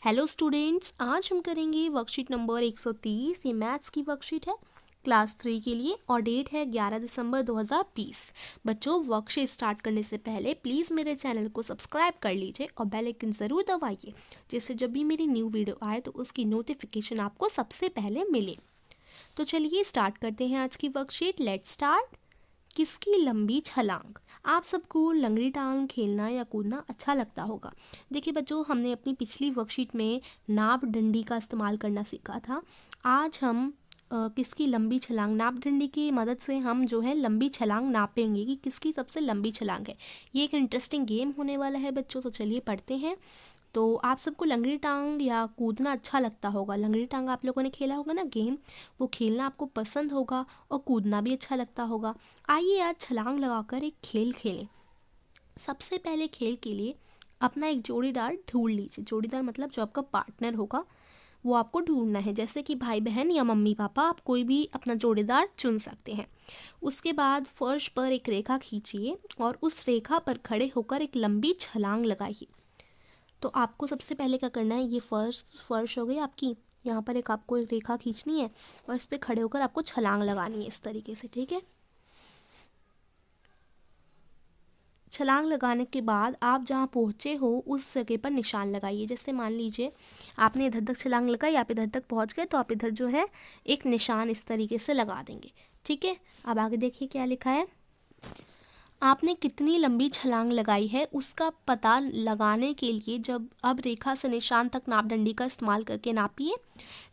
Hello students, आज हम करेंगे वर्कशीट नंबर 130। ये मैथ्स की वर्कशीट है क्लास 3 के लिए और डेट है 11 दिसंबर 2020। बच्चों, वर्कशीट स्टार्ट करने से पहले प्लीज़ मेरे चैनल को सब्सक्राइब कर लीजिए और बेल आइकन ज़रूर दबाइए, जिससे जब भी मेरी न्यू वीडियो आए तो उसकी नोटिफिकेशन आपको सबसे पहले मिले। तो चलिए स्टार्ट करते हैं आज की वर्कशीट। Let's start. किसकी लंबी छलांग। आप सबको लंगड़ी टांग खेलना या कूदना अच्छा लगता होगा। देखिए बच्चों, हमने अपनी पिछली वर्कशीट में नाप डंडी का इस्तेमाल करना सीखा था। आज हम किसकी लंबी छलांग, नाप डंडी की मदद से हम जो है लंबी छलांग नापेंगे कि किसकी सबसे लंबी छलांग है। ये एक इंटरेस्टिंग गेम होने वाला है बच्चों, तो चलिए पढ़ते हैं। तो आप सबको लंगड़ी टांग या कूदना अच्छा लगता होगा। लंगड़ी टांग आप लोगों ने खेला होगा ना गेम, वो खेलना आपको पसंद होगा और कूदना भी अच्छा लगता होगा। आइए आज छलांग लगाकर एक खेल खेलें। सबसे पहले खेल के लिए अपना एक जोड़ीदार ढूंढ लीजिए। जोड़ीदार मतलब जो आपका पार्टनर होगा वो आपको ढूंढना है। जैसे कि भाई बहन या मम्मी पापा, आप कोई भी अपना जोड़ीदार चुन सकते हैं। उसके बाद फर्श पर एक रेखा खींचिए और उस रेखा पर खड़े होकर एक लंबी छलांग लगाइए। तो आपको सबसे पहले क्या करना है, ये फर्श हो गई आपकी। यहाँ पर आपको एक रेखा खींचनी है और इस पर खड़े होकर आपको छलांग लगानी है इस तरीके से, ठीक है। छलांग लगाने के बाद आप जहाँ पहुँचे हो उस जगह पर निशान लगाइए। जैसे मान लीजिए आपने इधर तक छलांग लगाई, आप इधर तक पहुँच गए, तो आप इधर जो है एक निशान इस तरीके से लगा देंगे, ठीक है। अब आगे देखिए क्या लिखा है। आपने कितनी लंबी छलांग लगाई है उसका पता लगाने के लिए जब अब रेखा से निशान तक नाप डंडी का इस्तेमाल करके नापिए।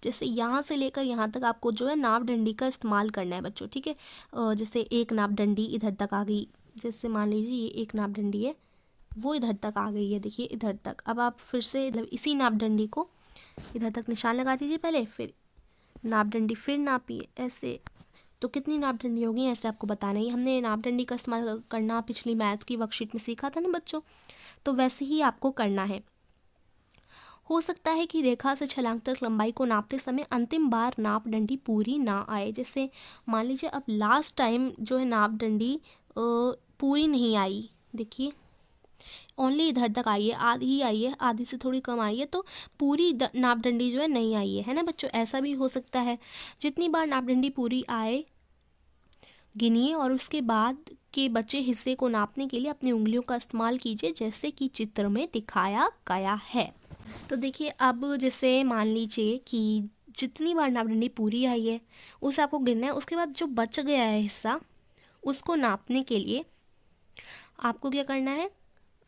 जैसे यहाँ से लेकर यहाँ तक आपको जो है नाप डंडी का इस्तेमाल करना है बच्चों, ठीक है। जैसे एक नाप डंडी इधर तक आ गई। जैसे मान लीजिए ये एक नाप डंडी है, वो इधर तक आ गई है, देखिए इधर तक। अब आप फिर से मतलब इसी नाप डंडी को इधर तक निशान लगा दीजिए पहले, फिर नाप डंडी फिर नापिए ऐसे। तो कितनी नाप डंडी होगी ऐसे आपको बताना है। हमने नाप डंडी का इस्तेमाल करना पिछली मैथ की वर्कशीट में सीखा था ना बच्चों, तो वैसे ही आपको करना है। हो सकता है कि रेखा से छलांग तक लंबाई को नापते समय अंतिम बार नाप डंडी पूरी ना आए। जैसे मान लीजिए अब लास्ट टाइम जो है नाप डंडी पूरी नहीं आई, देखिए ओनली इधर तक आई है, आधी ही आई है, आधी से थोड़ी कम आई है, तो पूरी नाप डंडी जो है नहीं आई है ना बच्चों। ऐसा भी हो सकता है। जितनी बार नाप डंडी पूरी आए गिनिए और उसके बाद के बचे हिस्से को नापने के लिए अपनी उंगलियों का इस्तेमाल कीजिए, जैसे कि चित्र में दिखाया गया है। तो देखिए अब जैसे मान लीजिए कि जितनी बार नाप डंडी पूरी आई है उसे आपको गिनना है। उसके बाद जो बच गया है हिस्सा उसको नापने के लिए आपको क्या करना है,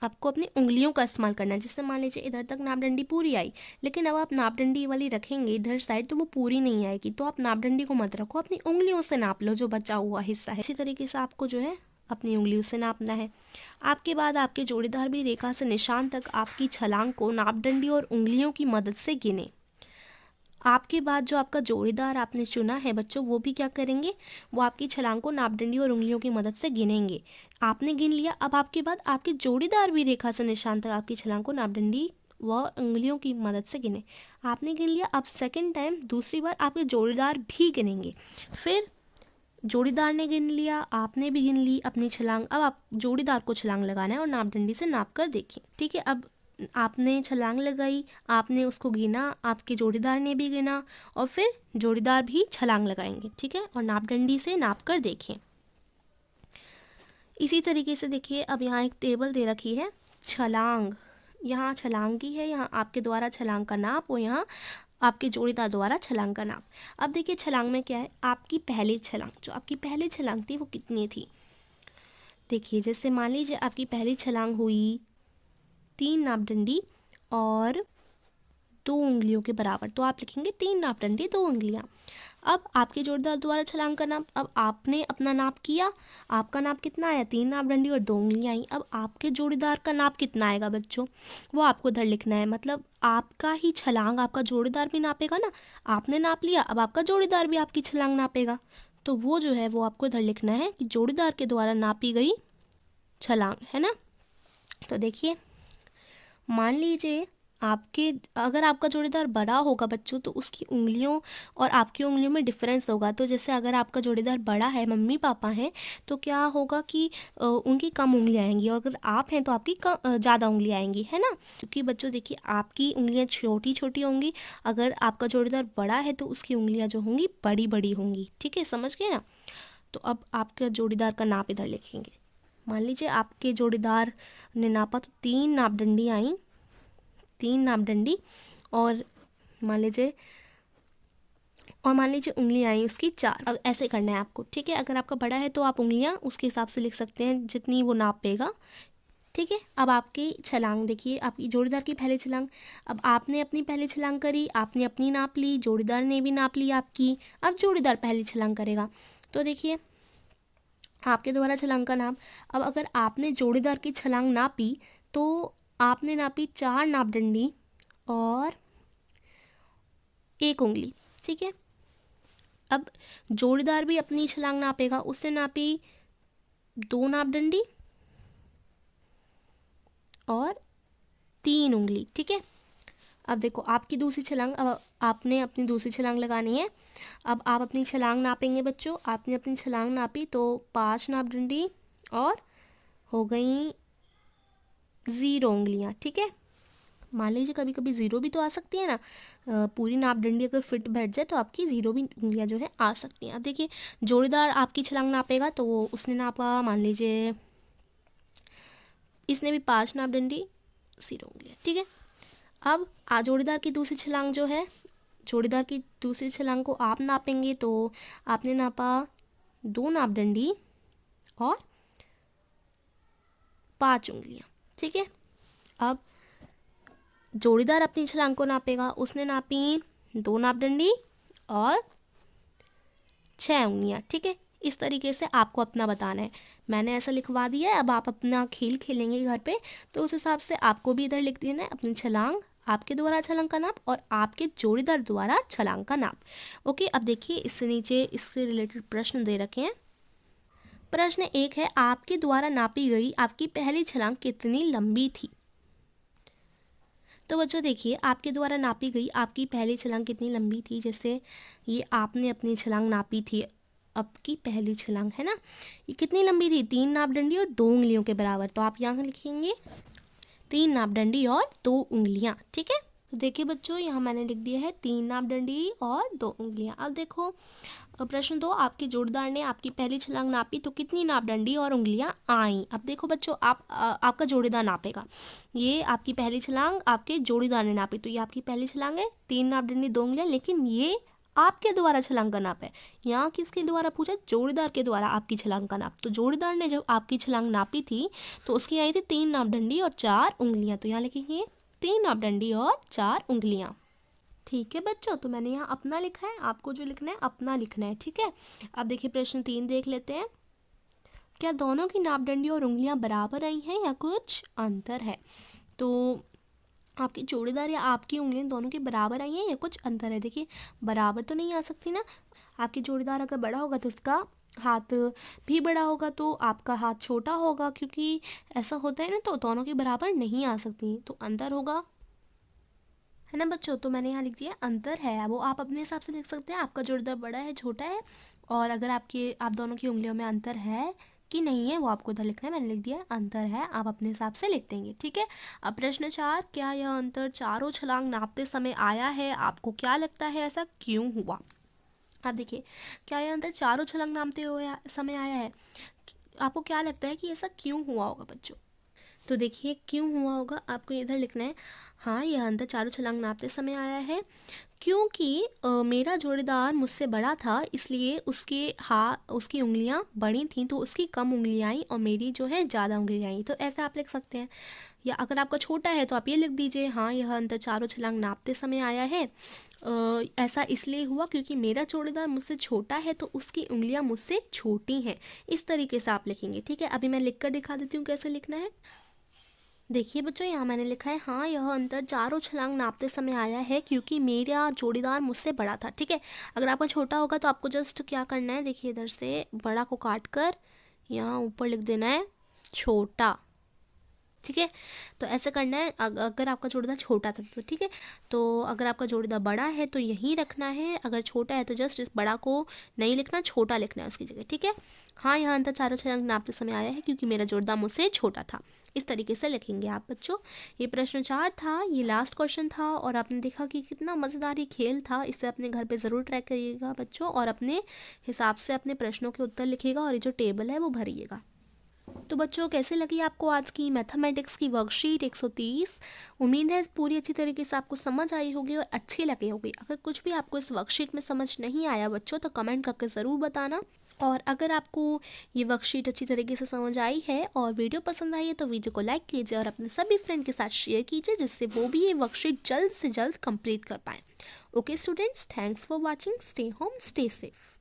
आपको अपनी उंगलियों का इस्तेमाल करना है। जैसे मान लीजिए इधर तक नाप डंडी पूरी आई, लेकिन अब आप नाप डंडी वाली रखेंगे इधर साइड तो वो पूरी नहीं आएगी, तो आप नाप डंडी को मत रखो, अपनी उंगलियों से नाप लो जो बचा हुआ हिस्सा है। इसी तरीके से आपको जो है अपनी उंगलियों से नापना है। आपके बाद आपके जोड़ीदार भी रेखा से निशान तक आपकी छलांग को नाप डंडी और उंगलियों की मदद से गिने। आपके बाद जो आपका जोड़ीदार आपने चुना है बच्चों, वो भी क्या करेंगे, वो आपकी छलांग को नाप डंडी और उंगलियों की मदद से गिनेंगे। आपने गिन लिया, अब आपके बाद आपके जोड़ीदार भी रेखा से निशान तक आपकी छलांग को नाप डंडी व उंगलियों की मदद से गिने। आपने गिन लिया, अब सेकंड टाइम दूसरी बार आपके जोड़ीदार भी गिनेंगे। फिर जोड़ीदार ने गिन लिया, आपने भी गिन ली अपनी छलांग, अब आप जोड़ीदार को छलांग लगाना है और नाप डंडी से नाप कर देखिए, ठीक है। अब आपने छलांग लगाई, आपने उसको गिना, आपके जोड़ीदार ने भी गिना और फिर जोड़ीदार भी छलांग लगाएंगे, ठीक है, और नाप डंडी से नाप कर देखें। इसी तरीके से देखिए अब यहाँ एक टेबल दे रखी है छलांग, यहाँ छलांग की है, यहाँ आपके द्वारा छलांग का नाप और यहाँ आपके जोड़ीदार द्वारा छलांग का नाप। अब देखिए छलांग में क्या है, आपकी पहली छलांग, जो आपकी पहली छलांग थी वो कितनी थी। देखिए जैसे मान लीजिए आपकी पहली छलांग हुई 3 नाप डंडी और 2 उंगलियों के बराबर, तो आप लिखेंगे 3 नाप डंडी 2 उंगलियां। अब आपके जोड़ीदार द्वारा छलांग का नाप, अब आपने अपना नाप किया, आपका नाप कितना आया, 3 नाप डंडी और 2 उंगलियां आई। अब आपके जोड़ीदार का नाप कितना आएगा बच्चों, वो आपको इधर लिखना है। मतलब आपका ही छलांग आपका जोड़ीदार भी नापेगा ना, आपने नाप लिया, अब आपका जोड़ीदार भी आपकी छलांग नापेगा, तो वो जो है वो आपको इधर लिखना है कि जोड़ीदार के द्वारा नापी गई छलांग, है ना। तो देखिए मान लीजिए आपके अगर आपका जोड़ीदार बड़ा होगा बच्चों तो उसकी उंगलियों और आपकी उंगलियों में डिफरेंस होगा। तो जैसे अगर आपका जोड़ीदार बड़ा है, मम्मी पापा हैं, तो क्या होगा कि उनकी कम उंगलियां आएंगी, और अगर आप हैं तो आपकी ज़्यादा उंगलियां आएंगी, है ना। क्योंकि बच्चों देखिए आपकी उंगलियां छोटी छोटी होंगी, अगर आपका जोड़ीदार बड़ा है तो उसकी उंगलियां जो होंगी बड़ी बड़ी होंगी। ठीक है, समझ गए ना। तो अब आपके जोड़ीदार का नाप इधर लिखेंगे। मान लीजिए आपके जोड़ीदार ने नापा तो 3 नापदंडी आई, 3 नापदंडी, और मान लीजिए उंगलियां आई उसकी 4। अब ऐसे करना है आपको, ठीक है। अगर आपका बड़ा है तो आप उंगलियां उसके हिसाब से लिख सकते हैं जितनी वो नापेगा, ठीक है। अब आपकी छलांग देखिए, आपकी जोड़ीदार की पहली छलांग। अब आपने अपनी पहली छलांग करी, आपने अपनी नाप ली, जोड़ीदार ने भी नाप ली आपकी। अब जोड़ीदार पहली छलांग करेगा, तो देखिए आपके द्वारा छलांग का नाप। अब अगर आपने जोड़ीदार की छलांग नापी तो आपने नापी 4 नापदंडी और 1 उंगली, ठीक है। अब जोड़ीदार भी अपनी छलांग नापेगा, उसने नापी 2 नापदंडी और 3 उंगली, ठीक है। अब देखो आपकी दूसरी छलांग, अब आपने अपनी दूसरी छलांग लगानी है। अब आप अपनी छलांग नापेंगे बच्चों, आपने अपनी छलांग नापी तो 5 नापदंडी और हो गई 0 उंगलियां, ठीक है। मान लीजिए कभी कभी 0 भी तो आ सकती है ना, पूरी नापदंडी अगर फिट बैठ जाए तो आपकी 0 भी उंगलियां जो है आ सकती हैं। अब देखिए जोड़ीदार आपकी छलांग नापेगा तो वो उसने नापा, मान लीजिए इसने भी 5 नापदंडी 0 उंगलियां, ठीक है। अब जोड़ीदार की दूसरी छलांग जो है, जोड़ीदार की दूसरी छलांग को आप नापेंगे तो आपने नापा 2 नापदंडी और 5 उंगलियां, ठीक है। अब जोड़ीदार अपनी छलांग को नापेगा, उसने नापी 2 नापदंडी और 6 उंगलियां, ठीक है। इस तरीके से आपको अपना बताना है। मैंने ऐसा लिखवा दिया है, अब आप अपना खेल खेलेंगे घर पे तो उस हिसाब से आपको भी इधर लिख देना है अपनी छलांग, आपके द्वारा छलांग का नाप और आपके जोड़ीदार द्वारा छलांग का नाप। ओके, अब देखिए इससे नीचे इससे रिलेटेड प्रश्न दे रखे हैं। प्रश्न 1 है, आपके द्वारा नापी गई आपकी पहली छलांग कितनी लंबी थी। तो बच्चों देखिए आपके द्वारा नापी गई आपकी पहली छलांग कितनी लंबी थी। जैसे ये आपने अपनी छलांग नापी थी, आपकी पहली छलांग है ना, ये कितनी लंबी थी, 3 नापदंडी और 2 उंगलियों के बराबर। तो आप यहाँ लिखेंगे 3 नापदंडी और 2 उंगलियाँ, ठीक है। तो देखिए बच्चों यहाँ मैंने लिख दिया है 3 नापदंडी और 2 उंगलियाँ। अब देखो प्रश्न 2, आपके जोड़ीदार ने आपकी पहली छलांग नापी तो कितनी नापदंडी और उंगलियां आई। अब देखो बच्चों आपका जोड़ीदार नापेगा, ये आपकी पहली छलांग आपके जोड़ीदार ने नापी तो ये आपकी पहली छलांग है 3 नापदंडी 2 उंगलियां, लेकिन ये आपके द्वारा छलांग का नाप है। यहाँ किसके द्वारा पूछा, जोड़ीदार के द्वारा आपकी छलांग का नाप। तो जोड़ीदार ने जब आपकी छलांग नापी थी तो उसकी आई थी 3 नापदंडी और 4 उंगलियां। तो यहाँ लिखेंगे 3 नापदंडी और 4 उंगलियां, ठीक है बच्चों। तो मैंने यहाँ अपना लिखा है, आपको जो लिखना है अपना लिखना है, ठीक है। अब देखिए प्रश्न 3 देख लेते हैं। क्या दोनों की नापदंडी और उंगलियां बराबर आई हैं या कुछ अंतर है। तो आपकी जोड़ीदार या आपकी उंगलियां दोनों की बराबर आई हैं या कुछ अंतर है। देखिए बराबर तो नहीं आ सकती ना, आपकी जोड़ीदार अगर बड़ा होगा तो उसका हाथ भी बड़ा होगा तो आपका हाथ छोटा होगा, क्योंकि ऐसा होता है ना, तो दोनों की बराबर नहीं आ सकती, तो अंतर होगा, है ना बच्चों। तो मैंने यहाँ लिख दिया अंतर है, वो आप अपने हिसाब से लिख सकते हैं, आपका जोड़ीदार बड़ा है छोटा है, और अगर आप दोनों की उंगलियों में अंतर है कि नहीं है वो आपको इधर लिखना है। मैंने लिख दिया अंतर है, आप अपने हिसाब से लिख देंगे, ठीक है। अब प्रश्न 4, क्या यह अंतर चारों छलांग नापते समय आया है, आपको क्या लगता है ऐसा क्यों हुआ। अब देखिए क्या यह अंतर चारों छलांग नापते हुए समय आया है, आपको क्या लगता है कि ऐसा क्यों हुआ होगा बच्चों। तो देखिए क्यों हुआ होगा आपको इधर लिखना है, हाँ यह अंतर चारों छलांग नापते समय आया है क्योंकि मेरा जोड़ीदार मुझसे बड़ा था, इसलिए उसकी उंगलियां बड़ी थीं तो उसकी कम उंगलियां आई और मेरी जो है ज़्यादा उंगलियां आई। तो ऐसा आप लिख सकते हैं। या अगर आपका छोटा है तो आप ये लिख दीजिए, हाँ यह अंतर चारों छलांग नापते समय आया है, ऐसा इसलिए हुआ क्योंकि मेरा जोड़ीदार मुझसे छोटा है तो उसकी उंगलियां मुझसे छोटी हैं। इस तरीके से आप लिखेंगे, ठीक है। अभी मैं लिख कर दिखा देती हूँ कैसे लिखना है। देखिए बच्चों यहाँ मैंने लिखा है, हाँ यह अंतर चारों छलांग नापते समय आया है क्योंकि मेरा जोड़ीदार मुझसे बड़ा था, ठीक है। अगर आपका छोटा होगा तो आपको जस्ट क्या करना है, देखिए इधर से बड़ा को काट कर यहाँ ऊपर लिख देना है छोटा, ठीक है। तो ऐसे करना है। अगर आपका जोड़ीदार छोटा था तो ठीक है, तो अगर आपका जोड़ीदार बड़ा है तो यहीं रखना है, अगर छोटा है तो जस्ट इस बड़ा को नहीं लिखना, छोटा लिखना है उसकी जगह। ठीक है। हाँ, यहाँ अंतर चारों छलांग नापते समय आया है क्योंकि मेरा जोड़ीदार मुझसे छोटा था। इस तरीके से लिखेंगे आप बच्चों। ये प्रश्न 4 था, ये लास्ट क्वेश्चन था और आपने देखा कि कितना मज़ेदार ये खेल था। इसे अपने घर पे ज़रूर ट्राई करिएगा बच्चों और अपने हिसाब से अपने प्रश्नों के उत्तर लिखिएगा और ये जो टेबल है वो भरिएगा। तो बच्चों, कैसे लगी आपको आज की मैथमेटिक्स की वर्कशीट 130? उम्मीद है पूरी अच्छी तरीके से आपको समझ आई होगी और अच्छी लगी होगी। अगर कुछ भी आपको इस वर्कशीट में समझ नहीं आया बच्चों तो कमेंट करके ज़रूर बताना। और अगर आपको ये वर्कशीट अच्छी तरीके से समझ आई है और वीडियो पसंद आई है तो वीडियो को लाइक कीजिए और अपने सभी फ्रेंड के साथ शेयर कीजिए जिससे वो भी ये वर्कशीट जल्द से जल्द कंप्लीट कर पाएँ। Okay students, thanks for watching. Stay home, stay safe.